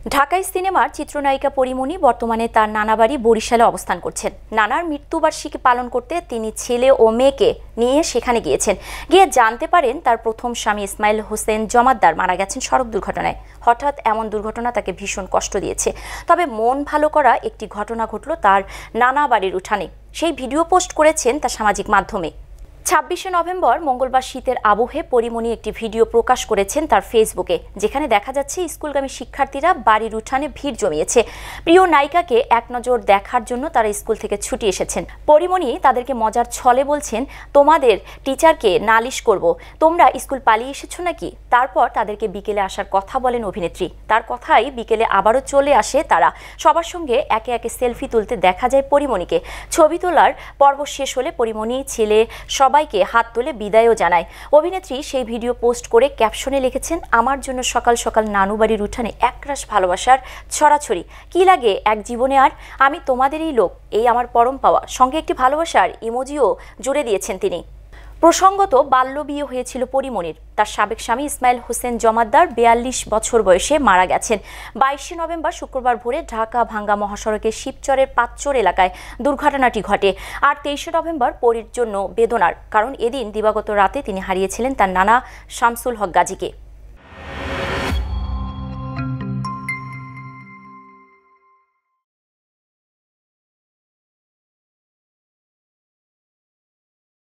ঢাকাই সিনেমার চিত্রনায়িকা পরীমনি বর্তমানে তার নানা বাড়ি বরিশালে অবস্থান করছেন। নানার মৃত্যুবার্ষিকী পালন করতে তিনি ছেলে ও মেয়েকে নিয়ে সেখানে গিয়েছেন। গিয়ে জানতে পারেন তার প্রথম স্বামী ইসমাইল হোসেন জমাদ্দার মারা গেছেন সড়ক দুর্ঘটনায়। হঠাৎ এমন দুর্ঘটনা তাকে ভীষণ কষ্ট দিয়েছে। তবে মন ভালো করা একটি ঘটনা ঘটল তার নানা বাড়ির উঠানে। সেই ভিডিও পোস্ট করেছেন তার সামাজিক মাধ্যমে। 26শে নভেম্বর মঙ্গলবার শীতের আবহে পরীমনি একটি ভিডিও প্রকাশ করেছেন তার ফেসবুকে, যেখানে দেখা যাচ্ছে স্কুলগামী শিক্ষার্থীরা বাড়ির উঠানে ভিড় জমিয়েছে। প্রিয় নায়িকাকে এক নজর দেখার জন্য তারা স্কুল থেকে ছুটি এসেছেন। পরীমনি তাদেরকে মজার ছলে বলছেন, তোমাদের টিচারকে নালিশ করব, তোমরা স্কুল পালিয়ে এসেছো নাকি। তারপর তাদেরকে বিকেলে আসার কথা বলেন অভিনেত্রী। তার কথাই বিকেলে আবারও চলে আসে তারা। সবার সঙ্গে একে একে সেলফি তুলতে দেখা যায় পরীমনিকে। ছবি তোলার পর্ব শেষ হলে পরীমনি ছেলে সবাইকে হাত তুলে বিদায়ও জানায়। অভিনেত্রী সেই ভিডিও পোস্ট করে ক্যাপশনে লিখেছেন, আমার জন্য সকাল সকাল নানু বাড়ির উঠানে একরাশ ভালোবাসার ছড়াছড়ি, কি লাগে এক জীবনে আর, আমি তোমাদেরই লোক, এই আমার পরম পাওয়া। সঙ্গে একটি ভালোবাসার ইমোজিও জুড়ে দিয়েছেন তিনি। প্রসঙ্গত বাল্য বিয়ে হয়েছিল পরীমনির। তার সাবেক স্বামী ইসমাইল হোসেন জমাদ্দার 42 বছর বয়সে মারা গেছেন। 22শে নভেম্বর শুক্রবার ভোরে ঢাকা ভাঙ্গা মহাসড়কের শিবচরের পাঁচচর এলাকায় দুর্ঘটনাটি ঘটে। আর 23শে নভেম্বর পরীর জন্য বেদনার, কারণ এদিন দিবাগত রাতে তিনি হারিয়েছিলেন তার নানা শামসুল হক গাজীকে।